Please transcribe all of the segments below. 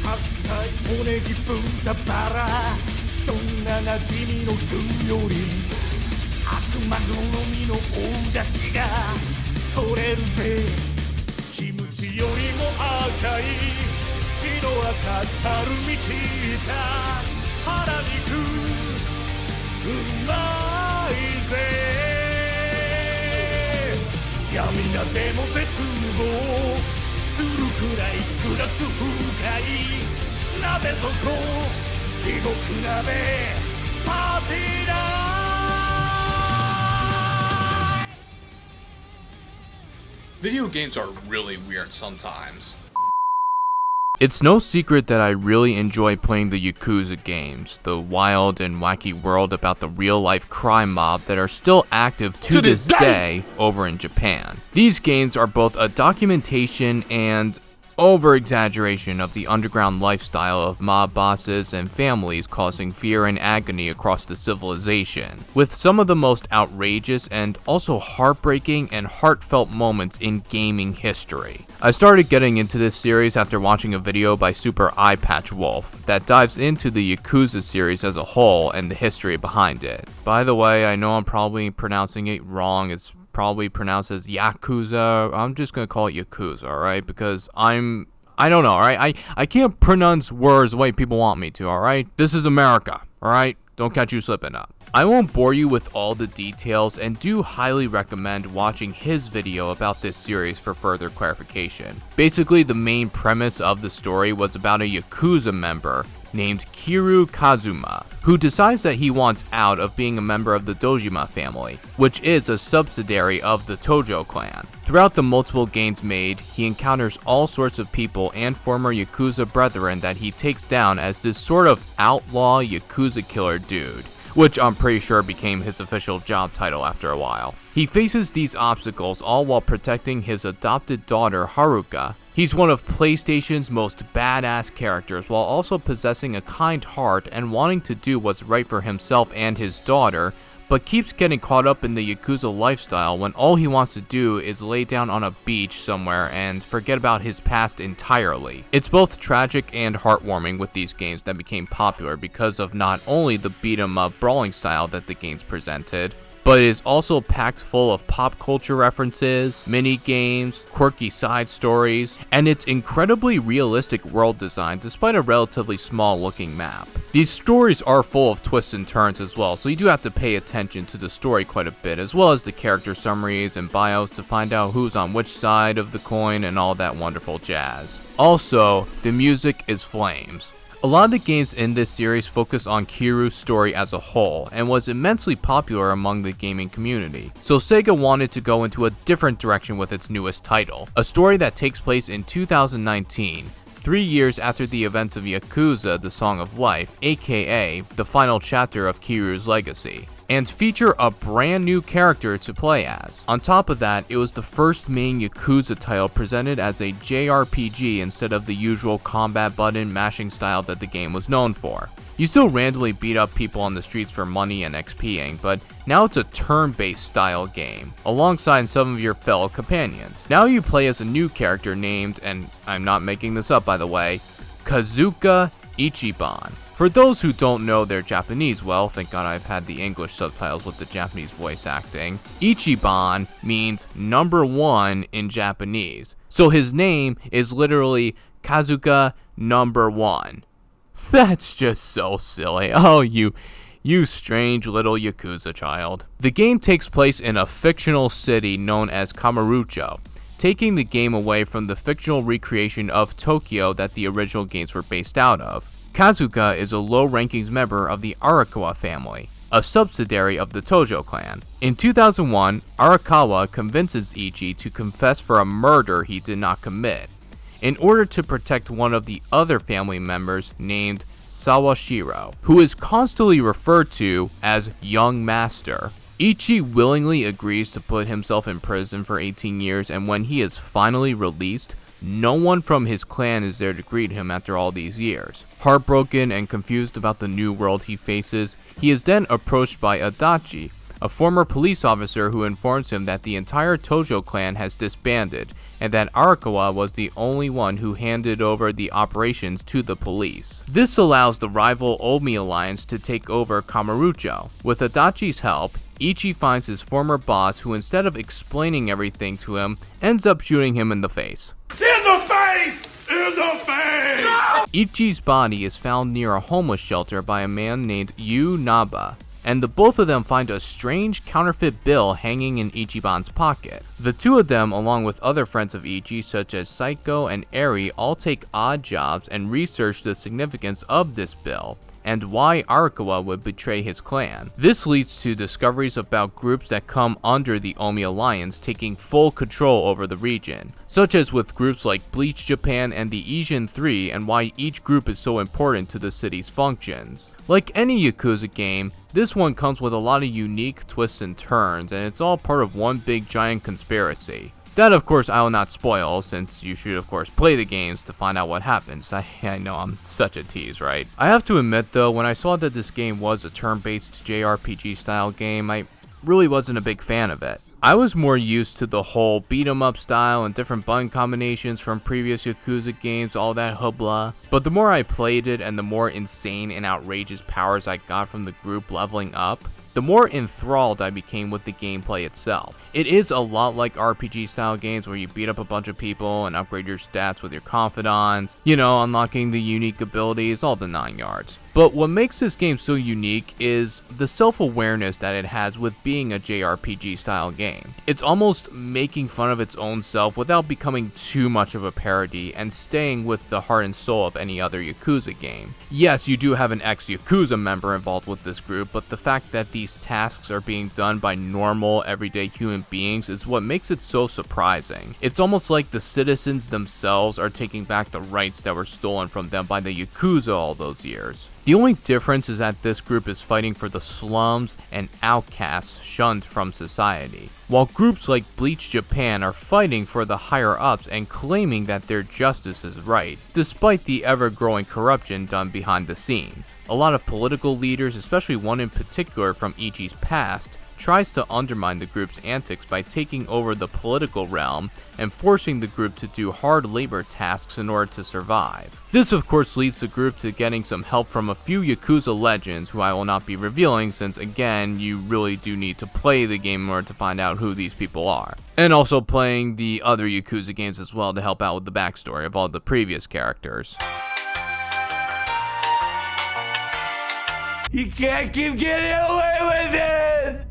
白菜おネギ豚バラどんな馴染みの具より悪魔好みのお出汁が取れるぜキムチよりも赤い血の赤たるみきった腹肉うまいぜ闇なでも絶望するくらい暗く深い鍋底地獄鍋パーティーだVideo games are really weird sometimes. It's no secret that I really enjoy playing the Yakuza games, the wild and wacky world about the real-life crime mob that are still active to this day over in Japan. These games are both a documentation and over-exaggeration of the underground lifestyle of mob bosses and families causing fear and agony across the civilization, with some of the most outrageous and also heartbreaking and heartfelt moments in gaming history. I started getting into this series after watching a video by Super Eyepatch Wolf that dives into the Yakuza series as a whole and the history behind it. By the way, I know I'm probably pronouncing it wrong. It's probably pronounced as Yakuza. I'm just gonna call it Yakuza, alright? Because I don't know, alright? I can't pronounce words the way people want me to, alright? This is America, alright? Don't catch you slipping up. I won't bore you with all the details and do highly recommend watching his video about this series for further clarification. Basically, the main premise of the story was about a Yakuza member named Kiryu Kazuma, who decides that he wants out of being a member of the Dojima family, which is a subsidiary of the Tojo clan. Throughout the multiple games made, he encounters all sorts of people and former Yakuza brethren that he takes down as this sort of outlaw Yakuza killer dude, which I'm pretty sure became his official job title after a while. He faces these obstacles all while protecting his adopted daughter Haruka. He's one of PlayStation's most badass characters while also possessing a kind heart and wanting to do what's right for himself and his daughter, but keeps getting caught up in the Yakuza lifestyle when all he wants to do is lay down on a beach somewhere and forget about his past entirely. It's both tragic and heartwarming with these games that became popular because of not only the beat-em-up brawling style that the games presented, but it is also packed full of pop culture references, mini games, quirky side stories, and its incredibly realistic world design despite a relatively small looking map. These stories are full of twists and turns as well, so you do have to pay attention to the story quite a bit, as well as the character summaries and bios to find out who's on which side of the coin and all that wonderful jazz. Also, the music is flames. A lot of the games in this series focus on Kiryu's story as a whole, and was immensely popular among the gaming community, so Sega wanted to go into a different direction with its newest title, a story that takes place in 2019, 3 years after the events of Yakuza: The Song of Life, aka the final chapter of Kiryu's legacy, and feature a brand new character to play as. On top of that, it was the first main Yakuza title presented as a JRPG instead of the usual combat button mashing style that the game was known for. You still randomly beat up people on the streets for money and XPing, but now it's a turn-based style game, alongside some of your fellow companions. Now you play as a new character named, and I'm not making this up by the way, Kazuka Ichiban. For those who don't know their Japanese well, thank God I've had the English subtitles with the Japanese voice acting, Ichiban means number one in Japanese, so his name is literally Kazuka number one. That's just so silly. Oh, you strange little Yakuza child. The game takes place in a fictional city known as Kamurocho, taking the game away from the fictional recreation of Tokyo that the original games were based out of. Kazuka is a low-rankings member of the Arakawa family, a subsidiary of the Tojo clan. In 2001, Arakawa convinces Ichi to confess for a murder he did not commit, in order to protect one of the other family members named Sawashiro, who is constantly referred to as Young Master. Ichi willingly agrees to put himself in prison for 18 years, and when he is finally released, no one from his clan is there to greet him after all these years. Heartbroken and confused about the new world he faces, he is then approached by Adachi, a former police officer who informs him that the entire Tojo clan has disbanded, and that Arakawa was the only one who handed over the operations to the police. This allows the rival Omi Alliance to take over Kamurocho. With Adachi's help, Ichi finds his former boss, who instead of explaining everything to him, ends up shooting him in the face. In the face! In the face! No! Ichi's body is found near a homeless shelter by a man named Yu Naba, and the both of them find a strange counterfeit bill hanging in Ichiban's pocket. The two of them, along with other friends of Ichi such as Saiko and Eri, all take odd jobs and research the significance of this bill, and why Arakawa would betray his clan. This leads to discoveries about groups that come under the Omi Alliance taking full control over the region, such as with groups like Bleach Japan and the Asian 3, and why each group is so important to the city's functions. Like any Yakuza game, this one comes with a lot of unique twists and turns, and it's all part of one big giant conspiracy. That, of course, I will not spoil, since you should, of course, play the games to find out what happens. I know, I'm such a tease, right? I have to admit, though, when I saw that this game was a turn-based JRPG-style game, I really wasn't a big fan of it. I was more used to the whole beat-em-up style and different button combinations from previous Yakuza games, all that hoopla. But the more I played it and the more insane and outrageous powers I got from the group leveling up, the more enthralled I became with the gameplay itself. It is a lot like RPG style games where you beat up a bunch of people and upgrade your stats with your confidants, you know, unlocking the unique abilities, all the 9 yards. But what makes this game so unique is the self-awareness that it has with being a JRPG style game. It's almost making fun of its own self without becoming too much of a parody and staying with the heart and soul of any other Yakuza game. Yes, you do have an ex-Yakuza member involved with this group, but the fact that these tasks are being done by normal, everyday human beings is what makes it so surprising. It's almost like the citizens themselves are taking back the rights that were stolen from them by the Yakuza all those years. The only difference is that this group is fighting for the slums and outcasts shunned from society, while groups like Bleach Japan are fighting for the higher-ups and claiming that their justice is right, despite the ever-growing corruption done behind the scenes. A lot of political leaders, especially one in particular from Ichi's past, tries to undermine the group's antics by taking over the political realm and forcing the group to do hard labor tasks in order to survive. This of course leads the group to getting some help from a few Yakuza legends who I will not be revealing, since again, you really do need to play the game in order to find out who these people are. And also playing the other Yakuza games as well to help out with the backstory of all the previous characters. You can't keep getting away with this!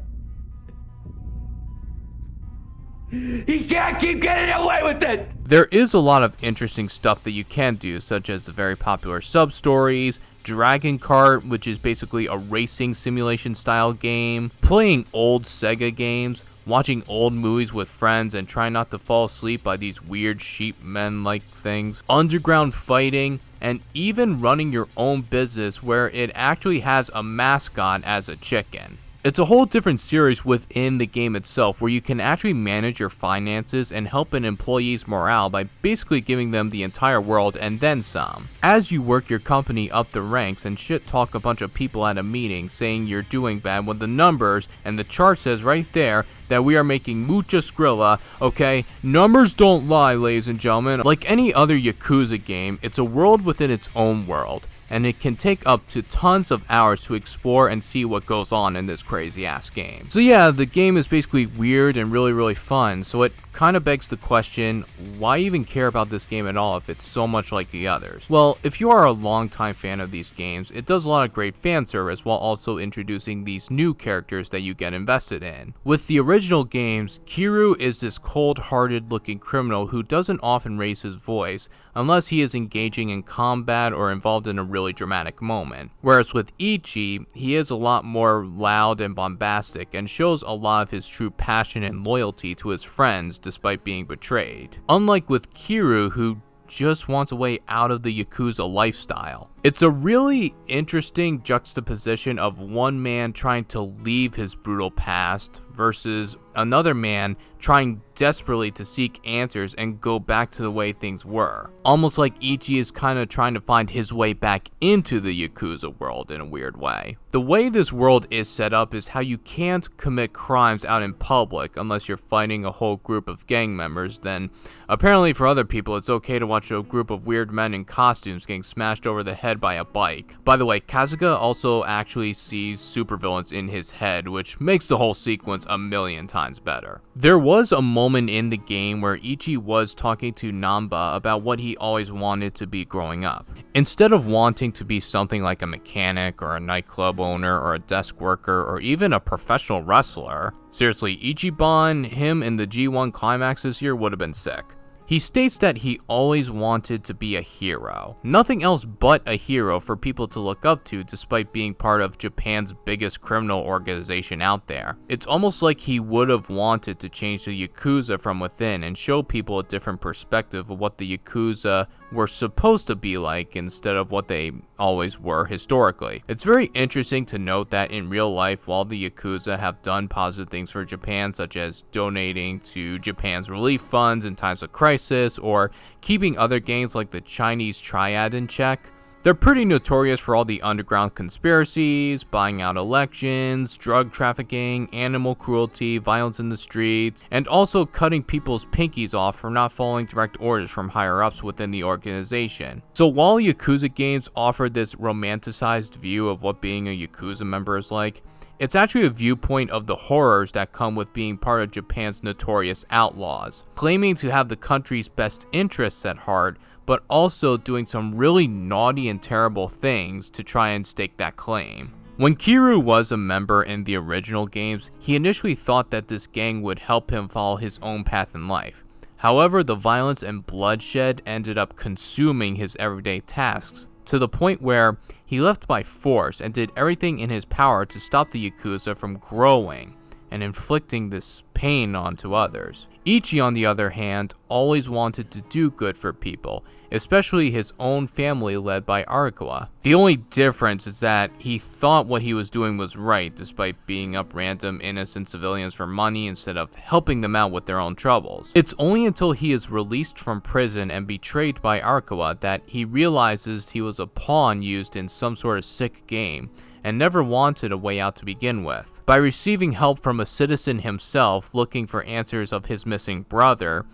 You can't keep getting away with it! There is a lot of interesting stuff that you can do, such as the very popular sub-stories, Dragon Kart, which is basically a racing simulation style game, playing old Sega games, watching old movies with friends and trying not to fall asleep by these weird sheep men-like things, underground fighting, and even running your own business where it actually has a mascot as a chicken. It's a whole different series within the game itself where you can actually manage your finances and help an employee's morale by basically giving them the entire world and then some. As you work your company up the ranks and shit talk a bunch of people at a meeting saying you're doing bad when the numbers and the chart says right there that we are making mucha skrilla, okay? Numbers don't lie, ladies and gentlemen. Like any other Yakuza game, it's a world within its own world, and it can take up to tons of hours to explore and see what goes on in this crazy ass game. So yeah, the game is basically weird and really fun, so it kind of begs the question, why even care about this game at all if it's so much like the others? Well, if you are a longtime fan of these games, it does a lot of great fan service while also introducing these new characters that you get invested in. With the original games, Kiryu is this cold-hearted looking criminal who doesn't often raise his voice unless he is engaging in combat or involved in a really dramatic moment. Whereas with Ichi, he is a lot more loud and bombastic and shows a lot of his true passion and loyalty to his friends despite being betrayed. Unlike with Kiryu, who just wants a way out of the Yakuza lifestyle. It's a really interesting juxtaposition of one man trying to leave his brutal past versus another man trying desperately to seek answers and go back to the way things were. Almost like Ichi is kind of trying to find his way back into the Yakuza world in a weird way. The way this world is set up is how you can't commit crimes out in public unless you're fighting a whole group of gang members. Then apparently for other people it's okay to watch a group of weird men in costumes getting smashed over the head by a bike. By the way, Kazuka also actually sees supervillains in his head, which makes the whole sequence a million times better. There was a moment in the game where Ichi was talking to Namba about what he always wanted to be growing up. Instead of wanting to be something like a mechanic or a nightclub owner or a desk worker or even a professional wrestler, seriously, Ichiban, him in the G1 climax this year would have been sick. He states that he always wanted to be a hero. Nothing else but a hero for people to look up to despite being part of Japan's biggest criminal organization out there. It's almost like he would have wanted to change the Yakuza from within and show people a different perspective of what the Yakuza were supposed to be like instead of what they always were historically. It's very interesting to note that in real life, while the Yakuza have done positive things for Japan, such as donating to Japan's relief funds in times of crisis or keeping other gangs like the Chinese Triad in check, they're pretty notorious for all the underground conspiracies, buying out elections, drug trafficking, animal cruelty, violence in the streets, and also cutting people's pinkies off for not following direct orders from higher-ups within the organization. So while Yakuza games offer this romanticized view of what being a Yakuza member is like, it's actually a viewpoint of the horrors that come with being part of Japan's notorious outlaws, claiming to have the country's best interests at heart, but also doing some really naughty and terrible things to try and stake that claim. When Kiryu was a member in the original games, he initially thought that this gang would help him follow his own path in life. However, the violence and bloodshed ended up consuming his everyday tasks, to the point where he left by force and did everything in his power to stop the Yakuza from growing and inflicting this pain onto others. Ichi, on the other hand, always wanted to do good for people, especially his own family led by Arakawa. The only difference is that he thought what he was doing was right despite beating up random innocent civilians for money instead of helping them out with their own troubles. It's only until he is released from prison and betrayed by Arakawa that he realizes he was a pawn used in some sort of sick game and never wanted a way out to begin with. By receiving help from a citizen himself looking for answers of his missing brother,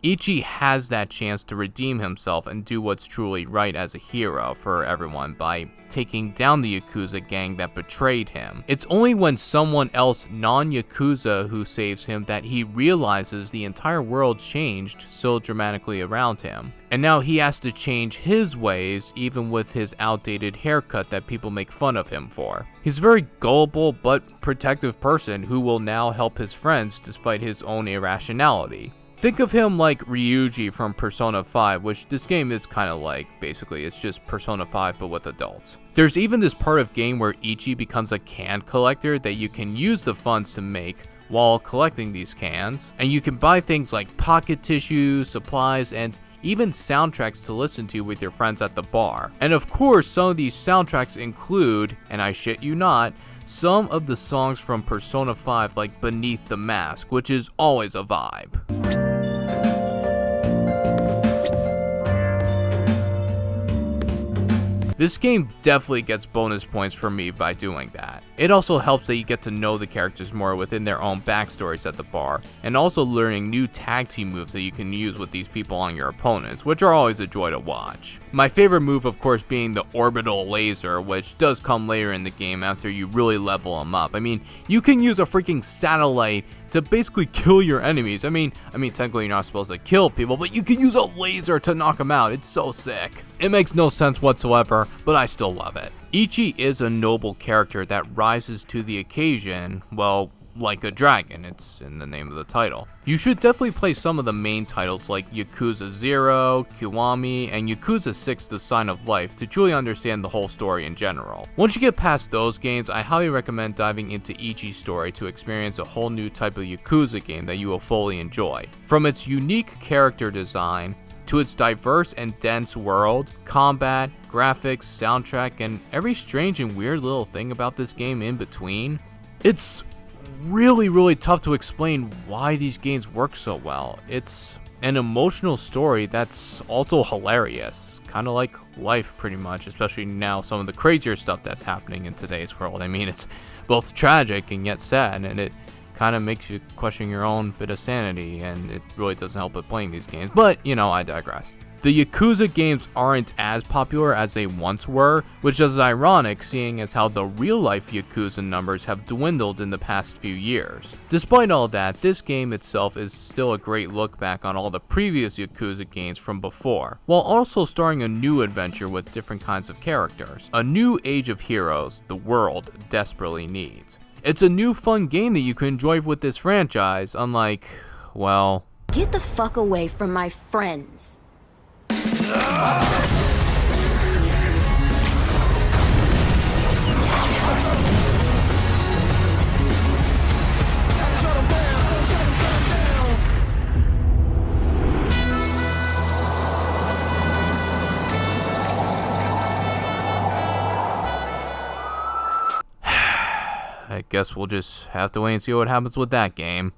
Ichi has that chance to redeem himself and do what's truly right as a hero for everyone by taking down the Yakuza gang that betrayed him. It's only when someone else non-Yakuza who saves him that he realizes the entire world changed so dramatically around him. And now he has to change his ways even with his outdated haircut that people make fun of him for. He's a very gullible but protective person who will now help his friends despite his own irrationality. Think of him like Ryuji from Persona 5, which this game is kind of like. Basically, it's just Persona 5 but with adults. There's even this part of game where Ichi becomes a can collector that you can use the funds to make while collecting these cans, and you can buy things like pocket tissues, supplies, and even soundtracks to listen to with your friends at the bar. And of course, some of these soundtracks include, and I shit you not, some of the songs from Persona 5 like Beneath the Mask, which is always a vibe. This game definitely gets bonus points from me by doing that. It also helps that you get to know the characters more within their own backstories at the bar, and also learning new tag team moves that you can use with these people on your opponents, which are always a joy to watch. My favorite move, of course, being the orbital laser, which does come later in the game after you really level them up. I mean, you can use a freaking satellite to basically kill your enemies. I mean, technically you're not supposed to kill people, but you can use a laser to knock them out. It's so sick. It makes no sense whatsoever, but I still love it. Ichi is a noble character that rises to the occasion, well, like a dragon, it's in the name of the title. You should definitely play some of the main titles like Yakuza 0, Kiwami, and Yakuza 6 The Sign of Life to truly understand the whole story in general. Once you get past those games, I highly recommend diving into Ichi's story to experience a whole new type of Yakuza game that you will fully enjoy. From its unique character design, to its diverse and dense world, combat, graphics, soundtrack, and every strange and weird little thing about this game in between. It's really tough to explain why these games work so well. It's an emotional story that's also hilarious, kind of like life pretty much, especially now some of the crazier stuff that's happening in today's world. I mean, it's both tragic and yet sad, and it kind of makes you question your own bit of sanity, and it really doesn't help with playing these games, but I digress. The Yakuza games aren't as popular as they once were, which is ironic seeing as how the real-life Yakuza numbers have dwindled in the past few years. Despite all that, this game itself is still a great look back on all the previous Yakuza games from before, while also starring a new adventure with different kinds of characters. A new age of heroes the world desperately needs. It's a new fun game that you can enjoy with this franchise, unlike, well... Get the fuck away from my friends. I guess we'll just have to wait and see what happens with that game.